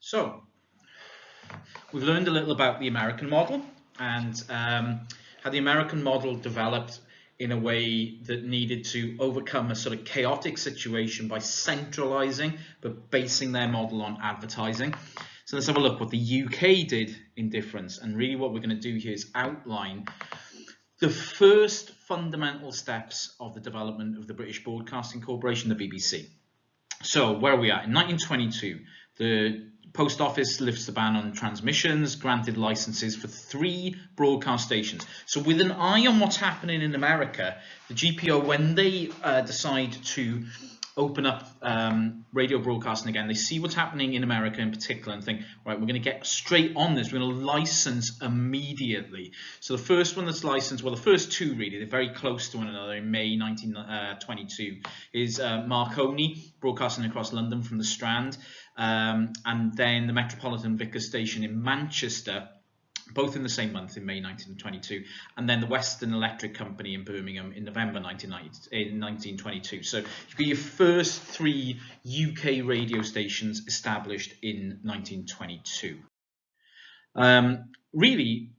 So, we've learned a little about the American model and how the American model developed in a way that needed to overcome a sort of chaotic situation by centralizing but basing their model on advertising. So let's have a look what the UK did in difference, and really what we're going to do here is outline the first fundamental steps of the development of the British Broadcasting Corporation, the BBC. So where are we at? In 1922, the Post Office lifts the ban on transmissions, granted licenses for 3 broadcast stations. So with an eye on what's happening in America, the GPO, when they decide to open up radio broadcasting again, they see what's happening in America in particular and think, right, we're going to get straight on this, we're going to license immediately. So the first one that's licensed, well, the first 2 really, they're very close to one another in May 1922, is Marconi, broadcasting across London from the Strand, and then the Metropolitan Vicar station in Manchester, both in the same month in May 1922, and then the Western Electric Company in Birmingham in November 1922. So you've got your first 3 UK radio stations established in 1922. Really,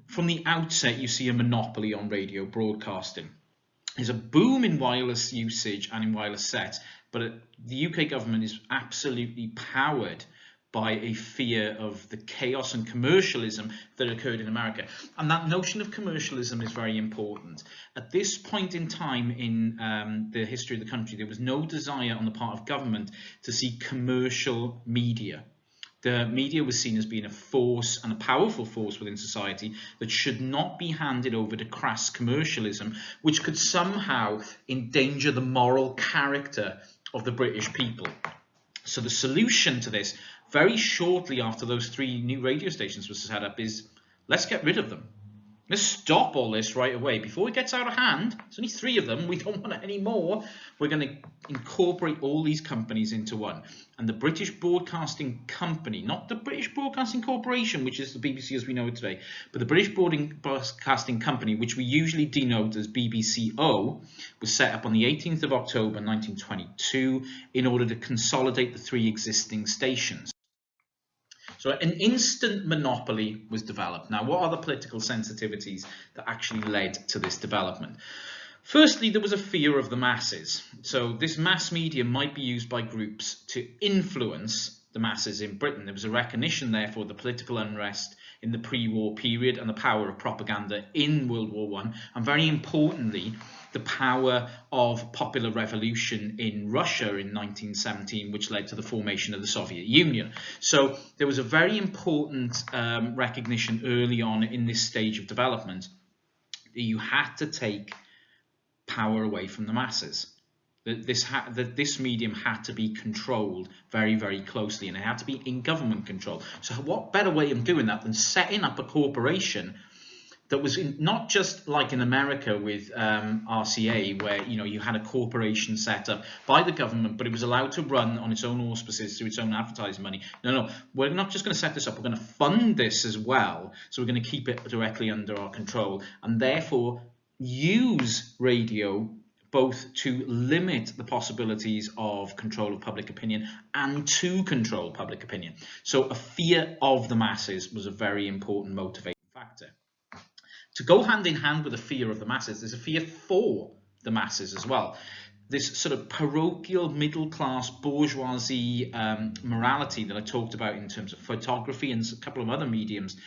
from the outset, you see a monopoly on radio broadcasting. There's a boom in wireless usage and in wireless sets, but the UK government is absolutely powered by a fear of the chaos and commercialism that occurred in America. And that notion of commercialism is very important. At this point in time in the history of the country, there was no desire on the part of government to see commercial media. The media was seen as being a force, and a powerful force within society, that should not be handed over to crass commercialism, which could somehow endanger the moral character of the British people. So the solution to this, very shortly after those 3 new radio stations were set up, is let's get rid of them. Let's stop all this right away before it gets out of hand. There's only 3 of them. We don't want any more. We're going to incorporate all these companies into one. And the British Broadcasting Company, not the British Broadcasting Corporation, which is the BBC as we know it today, but the British Broadcasting Company, which we usually denote as BBCO, was set up on the 18th of October 1922 in order to consolidate the 3 existing stations. So an instant monopoly was developed. Now, what are the political sensitivities that actually led to this development? Firstly, there was a fear of the masses. So this mass media might be used by groups to influence the masses in Britain. There was a recognition, therefore, of the political unrest in the pre-war period and the power of propaganda in World War I, and very importantly, the power of popular revolution in Russia in 1917, which led to the formation of the Soviet Union. So there was a very important recognition early on in this stage of development that you had to take power away from the masses. That this medium had to be controlled very, very closely, and it had to be in government control. So what better way of doing that than setting up a corporation that was not just like in America with RCA, where you had a corporation set up by the government, but it was allowed to run on its own auspices through its own advertising money. No, we're not just going to set this up, we're going to fund this as well. So we're going to keep it directly under our control, and therefore use radio both to limit the possibilities of control of public opinion and to control public opinion. So a fear of the masses was a very important motivating factor. To go hand in hand with a fear of the masses, there's a fear for the masses as well. This sort of parochial middle-class bourgeoisie morality that I talked about in terms of photography and a couple of other mediums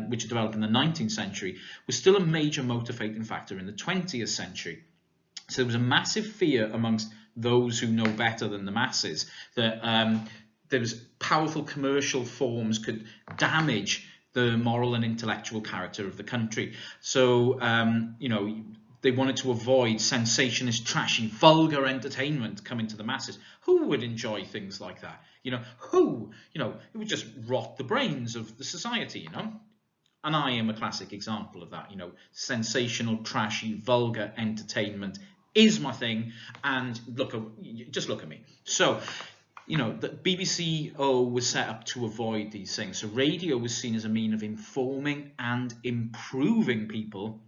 which developed in the 19th century was still a major motivating factor in the 20th century. So there was a massive fear amongst those who know better than the masses that there was powerful commercial forms could damage the moral and intellectual character of the country. So, they wanted to avoid sensationalist, trashy, vulgar entertainment coming to the masses. Who would enjoy things like that? It would just rot the brains of the society, And I am a classic example of that. Sensational, trashy, vulgar entertainment is my thing. And just look at me. So, the BBCO was set up to avoid these things. So radio was seen as a mean of informing and improving people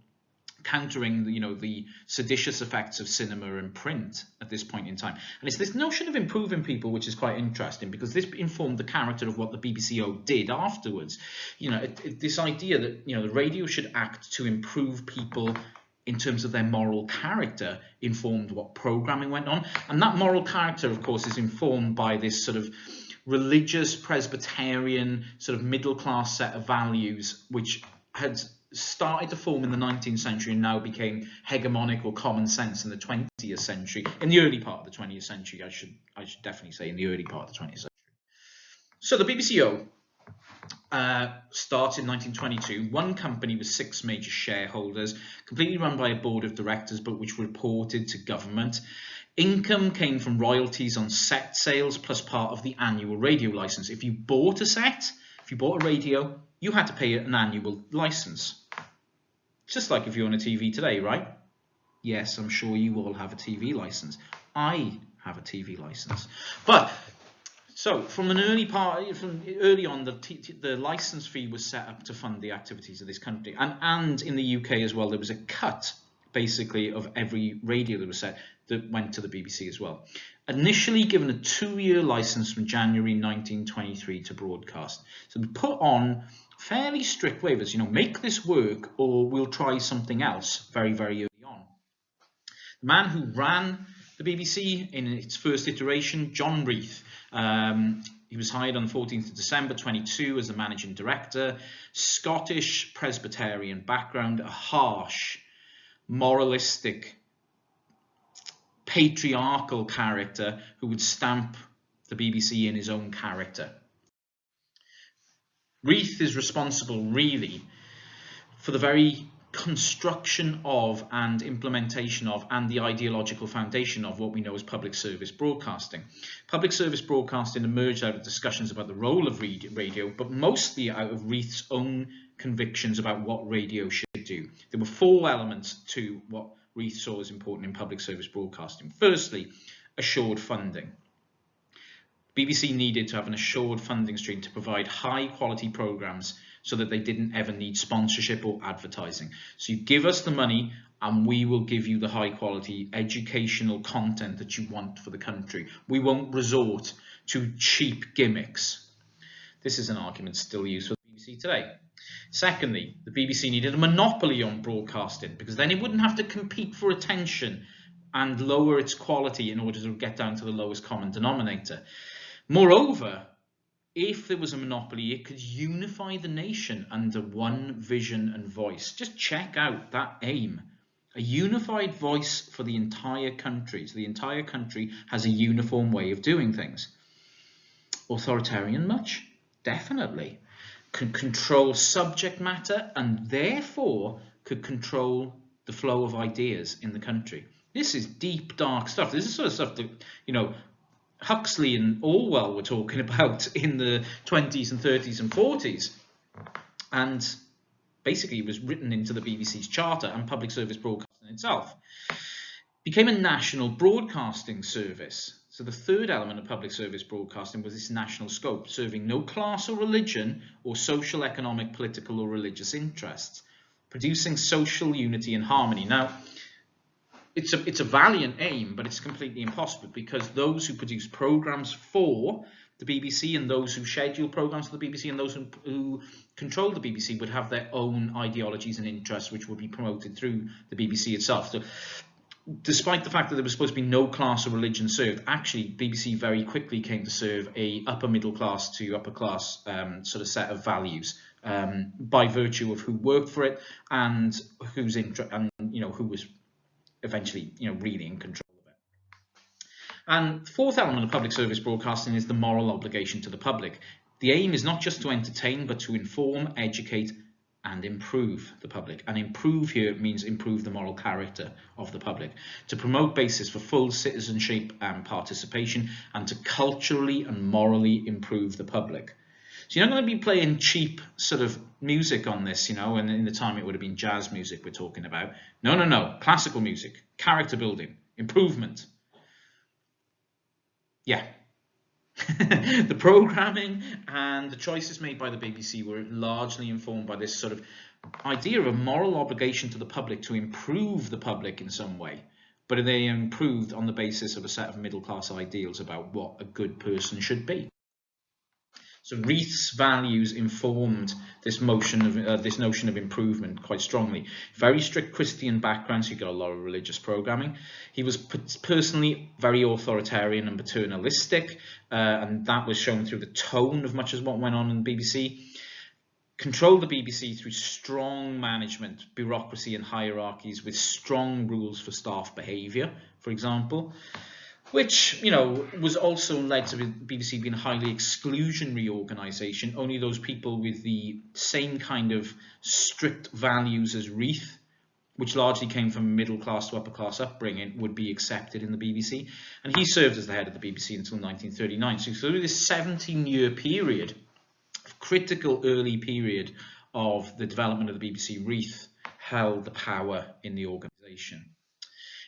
countering the seditious effects of cinema and print at this point in time. And it's this notion of improving people which is quite interesting, because this informed the character of what the BBCO did afterwards. This idea that the radio should act to improve people in terms of their moral character informed what programming went on. And that moral character, of course, is informed by this sort of religious Presbyterian sort of middle class set of values which had started to form in the 19th century and now became hegemonic or common sense in the 20th century, in the early part of the 20th century. I should definitely say in the early part of the 20th century. So the BBCO started in 1922, one company with 6 major shareholders, completely run by a board of directors, but which reported to government. Income came from royalties on set sales plus part of the annual radio license. If you bought a set, if you bought a radio, you had to pay an annual license. Just like if you own a TV today, right? Yes, I'm sure you all have a TV license. I have a TV license. But so from early on, the license fee was set up to fund the activities of this country, and in the UK as well, there was a cut basically of every radio that was set that went to the BBC as well. Initially given a 2-year license from January 1923 to broadcast. So we put on fairly strict waivers, make this work or we'll try something else very, very early on. The man who ran the BBC in its first iteration, John Reith, he was hired on the 14th of December 22 as the managing director. Scottish Presbyterian background, a harsh, moralistic, patriarchal character who would stamp the BBC in his own character. Reith is responsible really for the very construction of and implementation of and the ideological foundation of what we know as public service broadcasting. Public service broadcasting emerged out of discussions about the role of radio, but mostly out of Reith's own convictions about what radio should do. There were 4 elements to what Reith saw as important in public service broadcasting. Firstly, assured funding. BBC needed to have an assured funding stream to provide high quality programs so that they didn't ever need sponsorship or advertising. So you give us the money and we will give you the high quality educational content that you want for the country. We won't resort to cheap gimmicks. This is an argument still used for the BBC today. Secondly, the BBC needed a monopoly on broadcasting because then it wouldn't have to compete for attention and lower its quality in order to get down to the lowest common denominator. Moreover, if there was a monopoly, it could unify the nation under one vision and voice. Just check out that aim. A unified voice for the entire country. So the entire country has a uniform way of doing things. Authoritarian much? Definitely. Could control subject matter and therefore could control the flow of ideas in the country. This is deep, dark stuff. This is sort of stuff that, Huxley and Orwell were talking about in the 20s and 30s and 40s. And basically it was written into the BBC's charter and public service broadcasting itself. Became a national broadcasting service. So the third element of public service broadcasting was this national scope, serving no class or religion or social, economic, political or religious interests, producing social unity and harmony. Now, it's a valiant aim, but it's completely impossible because those who produce programs for the BBC and those who schedule programs for the BBC and those who control the BBC would have their own ideologies and interests which would be promoted through the BBC itself. So despite the fact that there was supposed to be no class or religion served, actually BBC very quickly came to serve a upper middle class to upper class sort of set of values by virtue of who worked for it and whose interest and who was eventually really in control of it. And the fourth element of public service broadcasting is the moral obligation to the public. The aim is not just to entertain but to inform, educate and improve the public. And improve here means improve the moral character of the public, to promote basis for full citizenship and participation, and to culturally and morally improve the public. So you're not going to be playing cheap sort of music on this, and in the time it would have been jazz music we're talking about. No. Classical music, character building, improvement. Yeah. The programming and the choices made by the BBC were largely informed by this sort of idea of a moral obligation to the public to improve the public in some way, but they improved on the basis of a set of middle-class ideals about what a good person should be. So Reith's values informed this notion of improvement quite strongly. Very strict Christian background, so you got a lot of religious programming. He was personally very authoritarian and paternalistic, and that was shown through the tone of much of what went on in the BBC. Controlled the BBC through strong management, bureaucracy and hierarchies with strong rules for staff behaviour, for example, which, you know, was also led to the BBC being a highly exclusionary organisation. Only those people with the same kind of strict values as Reith, which largely came from middle class to upper class upbringing, would be accepted in the BBC. And he served as the head of the BBC until 1939. So through this 17-year period, critical early period of the development of the BBC, Reith held the power in the organisation.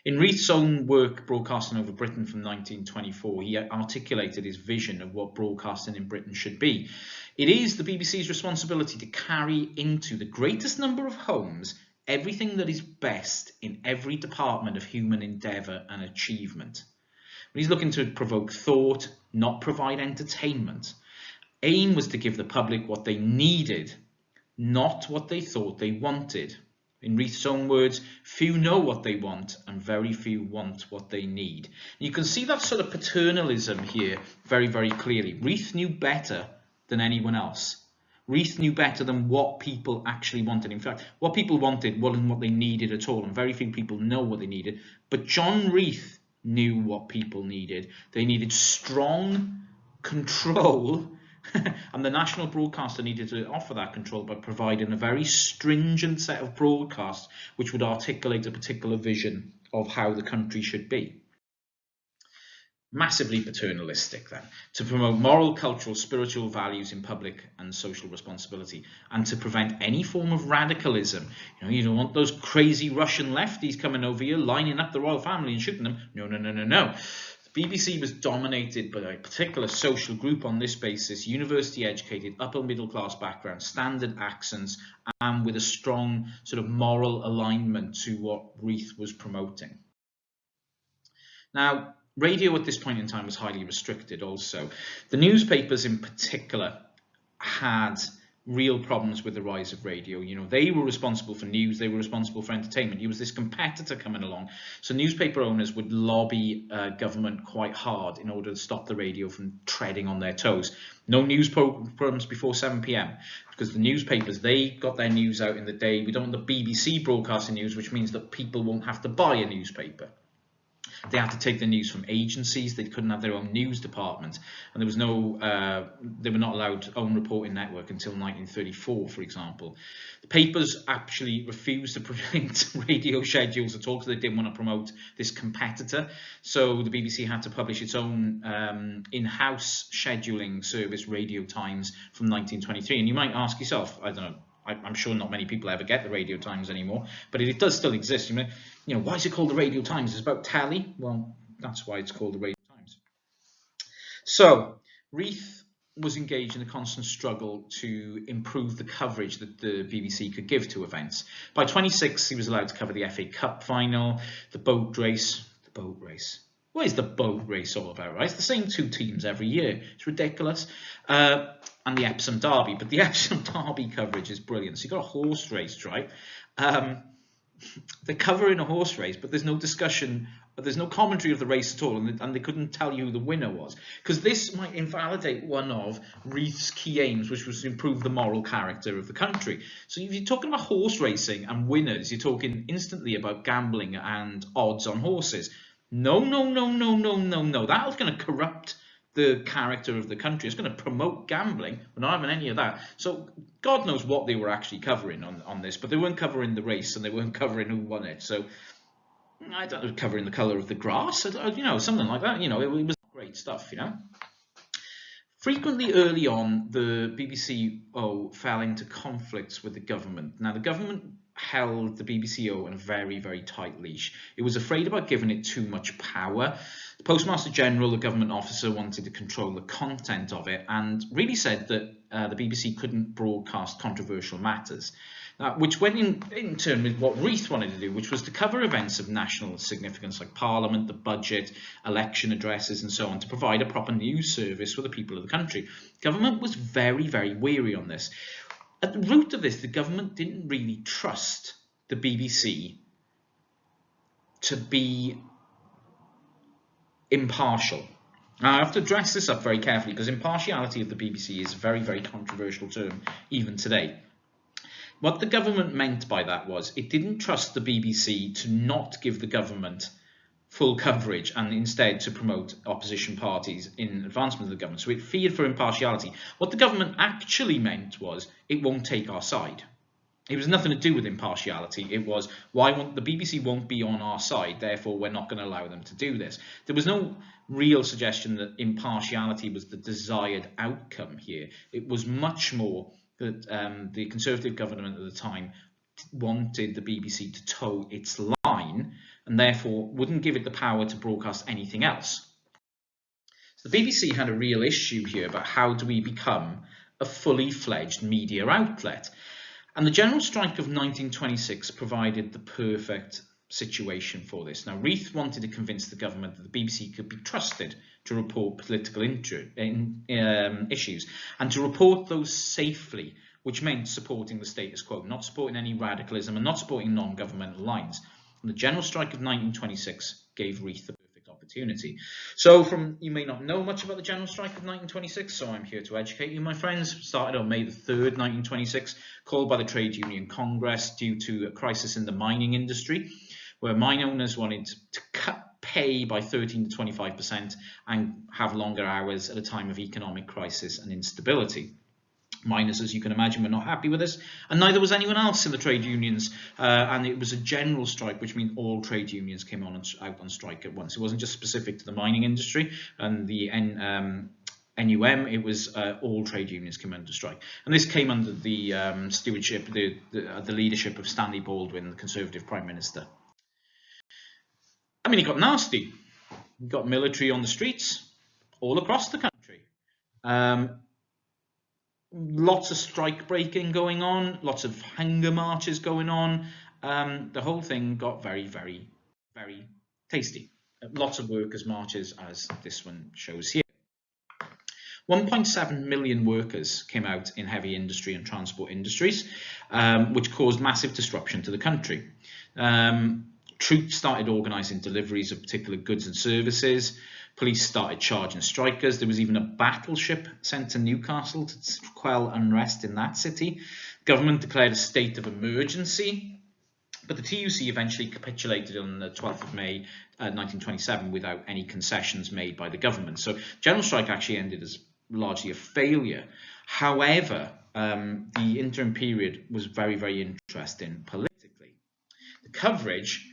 In Reith's own work, Broadcasting Over Britain from 1924, he articulated his vision of what broadcasting in Britain should be. It is the BBC's responsibility to carry into the greatest number of homes everything that is best in every department of human endeavour and achievement. He's looking to provoke thought, not provide entertainment. Aim was to give the public what they needed, not what they thought they wanted. In Reith's own words, few know what they want and very few want what they need. And you can see that sort of paternalism here very, very clearly. Reith knew better than anyone else. Reith knew better than what people actually wanted. In fact, what people wanted wasn't what they needed at all, and very few people know what they needed. But John Reith knew what people needed. They needed strong control, and the national broadcaster needed to offer that control by providing a very stringent set of broadcasts which would articulate a particular vision of how the country should be. Massively paternalistic then, to promote moral, cultural, spiritual values in public and social responsibility, and to prevent any form of radicalism. You don't want those crazy Russian lefties coming over here, lining up the royal family and shooting them. No, no, no, no, no. BBC was dominated by a particular social group on this basis, university educated, upper middle class background, standard accents, and with a strong sort of moral alignment to what Reith was promoting. Now, radio at this point in time was highly restricted also. The newspapers in particular had real problems with the rise of radio. They were responsible for news, they were responsible for entertainment. It was this competitor coming along. So newspaper owners would lobby government quite hard in order to stop the radio from treading on their toes. No news programs before 7 p.m. because the newspapers, they got their news out in the day. We don't want the BBC broadcasting news, which means that people won't have to buy a newspaper. They had to take the news from agencies. They couldn't have their own news department, and there was no. They were not allowed to own reporting network until 1934, for example. The papers actually refused to print radio schedules at all because they didn't want to promote this competitor. So the BBC had to publish its own in-house scheduling service, Radio Times, from 1923. And you might ask yourself, I don't know. I'm sure not many people ever get the Radio Times anymore, but it does still exist. Why is it called the Radio Times? It's about tally. Well, that's why it's called the Radio Times. So Reith was engaged in a constant struggle to improve the coverage that the BBC could give to events. By 26, he was allowed to cover the FA Cup final, the boat race. What is the boat race all about, right? It's the same two teams every year. It's ridiculous. And the Epsom Derby. But the Epsom Derby coverage is brilliant. So you've got a horse race, right? They're covering a horse race, but there's no discussion, there's no commentary of the race at all, and they couldn't tell you who the winner was. Because this might invalidate one of Reith's key aims, which was to improve the moral character of the country. So if you're talking about horse racing and winners, you're talking instantly about gambling and odds on horses. No. That's going to corrupt the character of the country. It's going to promote gambling. We're not having any of that. So God knows what they were actually covering on this, but they weren't covering the race and they weren't covering who won it. So I don't know, covering the colour of the grass, something like that. It was great stuff, Frequently early on, the BBC fell into conflicts with the government. Now, the government held the BBC in a very, very tight leash. It was afraid about giving it too much power. The Postmaster General, the government officer, wanted to control the content of it and really said that the BBC couldn't broadcast controversial matters. which went in turn with what Reith wanted to do, which was to cover events of national significance like Parliament, the budget, election addresses and so on, to provide a proper news service for the people of the country. Government was very, very weary on this. At the root of this, the government didn't really trust the BBC to be impartial. Now, I have to address this up very carefully because impartiality of the BBC is a very, very controversial term even today. What the government meant by that was it didn't trust the BBC to not give the government full coverage and instead to promote opposition parties in advancement of the government. So it feared for impartiality. What the government actually meant was it won't take our side. It was nothing to do with impartiality. It was, the BBC won't be on our side, therefore we're not going to allow them to do this. There was no real suggestion that impartiality was the desired outcome here. It was much more that the Conservative government at the time wanted the BBC to toe its line and therefore wouldn't give it the power to broadcast anything else. So the BBC had a real issue here about how do we become a fully fledged media outlet. And the general strike of 1926 provided the perfect situation for this. Now, Reith wanted to convince the government that the BBC could be trusted to report political issues and to report those safely, which meant supporting the status quo, not supporting any radicalism and not supporting non-governmental lines. And the general strike of 1926 gave Reith the perfect opportunity. So you may not know much about the general strike of 1926, so I'm here to educate you, my friends. It started on May the 3rd, 1926, called by the Trade Union Congress due to a crisis in the mining industry, where mine owners wanted to cut pay by 13 to 25% and have longer hours at a time of economic crisis and instability. Miners, as you can imagine, were not happy with this, and neither was anyone else in the trade unions, and it was a general strike, which means all trade unions came out on strike at once. It wasn't just specific to the mining industry and the NUM, it was all trade unions came under strike. And this came under the stewardship, the leadership of Stanley Baldwin, the Conservative Prime Minister. I mean, it got nasty. You got military on the streets all across the country. Lots of strike breaking going on, lots of hunger marches going on. The whole thing got very, very, very tasty. Lots of workers' marches, as this one shows here. 1.7 million workers came out in heavy industry and transport industries, which caused massive disruption to the country. Troops started organising deliveries of particular goods and services. Police started charging strikers. There was even a battleship sent to Newcastle to quell unrest in that city. Government declared a state of emergency, but the TUC eventually capitulated on the 12th of May 1927 without any concessions made by the government. So general strike actually ended as largely a failure. However, the interim period was very, very interesting politically. The coverage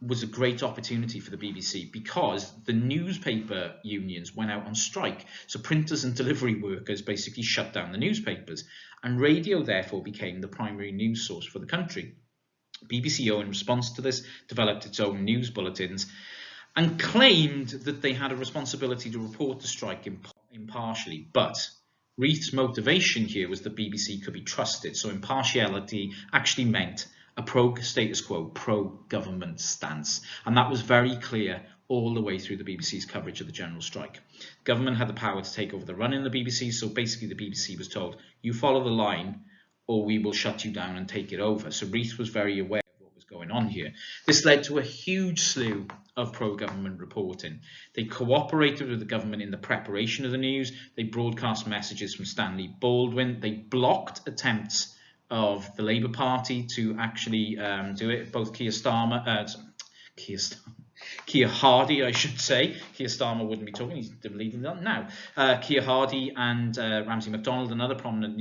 was a great opportunity for the BBC because the newspaper unions went out on strike. So printers and delivery workers basically shut down the newspapers, and radio therefore became the primary news source for the country. BBC, in response to this, developed its own news bulletins and claimed that they had a responsibility to report the strike impartially. But Reith's motivation here was that BBC could be trusted, so impartiality actually meant a pro-status quo, pro-government stance. And that was very clear all the way through the BBC's coverage of the general strike. Government had the power to take over the run in the BBC, so basically the BBC was told, you follow the line or we will shut you down and take it over. So Reith was very aware of what was going on here. This led to a huge slew of pro-government reporting. They cooperated with the government in the preparation of the news. They broadcast messages from Stanley Baldwin. They blocked attempts of the Labour Party to actually do it. Both Keir Hardie, I should say. Keir Starmer wouldn't be talking, he's leaving that now. Keir Hardie and Ramsay MacDonald and other prominent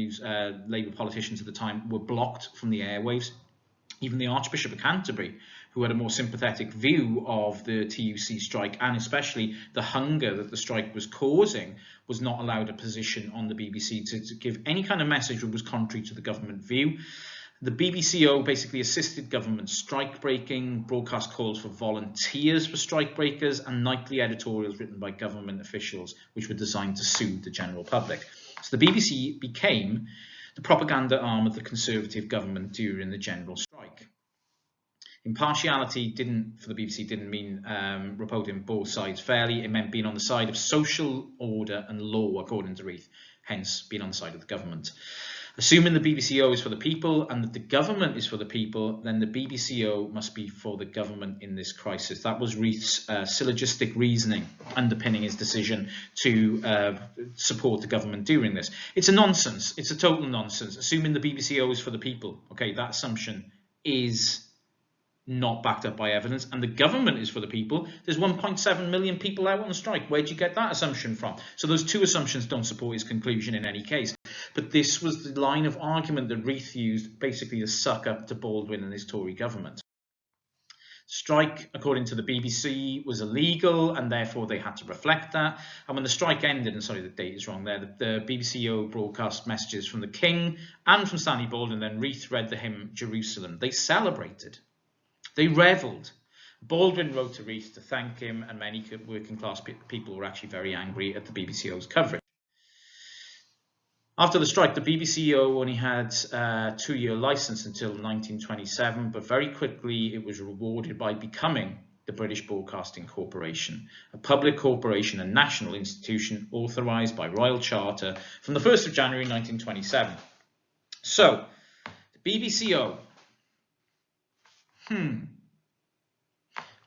Labour politicians at the time were blocked from the airwaves. Even the Archbishop of Canterbury, who had a more sympathetic view of the TUC strike and especially the hunger that the strike was causing, was not allowed a position on the BBC to give any kind of message that was contrary to the government view. The BBCO basically assisted government strike breaking, broadcast calls for volunteers for strike breakers, and nightly editorials written by government officials, which were designed to soothe the general public. So the BBC became the propaganda arm of the Conservative government during the general strike. Impartiality for the BBC didn't mean reporting both sides fairly. It meant being on the side of social order and law, according to Reith, hence being on the side of the government. Assuming the BBCO is for the people and that the government is for the people, then the BBCO must be for the government in this crisis. That was Reith's syllogistic reasoning underpinning his decision to support the government during this. It's a nonsense. It's a total nonsense. Assuming the BBCO is for the people, okay, that assumption is not backed up by evidence, and the government is for the people. There's 1.7 million people out on strike. Where'd you get that assumption from? So those two assumptions don't support his conclusion in any case. But this was the line of argument that Reith used basically to suck up to Baldwin and his Tory government. Strike, according to the BBC, was illegal, and therefore they had to reflect that. And when the strike ended, and sorry, the date is wrong there, the BBCO broadcast messages from the King and from Stanley Baldwin, then Reith read the hymn Jerusalem. They celebrated. They revelled. Baldwin wrote to Reith to thank him, and many working class people were actually very angry at the BBCO's coverage. After the strike, the BBCO only had a 2-year licence until 1927, but very quickly it was rewarded by becoming the British Broadcasting Corporation, a public corporation and national institution authorised by Royal Charter from the 1st of January 1927. So, the BBCO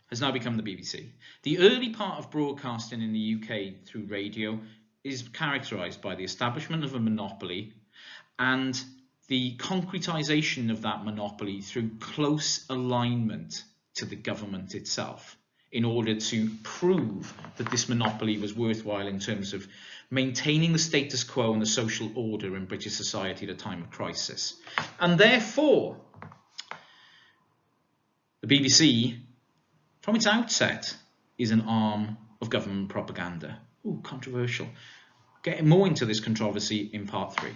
has now become the BBC. The early part of broadcasting in the UK through radio is characterised by the establishment of a monopoly and the concretisation of that monopoly through close alignment to the government itself in order to prove that this monopoly was worthwhile in terms of maintaining the status quo and the social order in British society at a time of crisis. And therefore, the BBC, from its outset, is an arm of government propaganda. Ooh, controversial. Getting more into this controversy in part 3.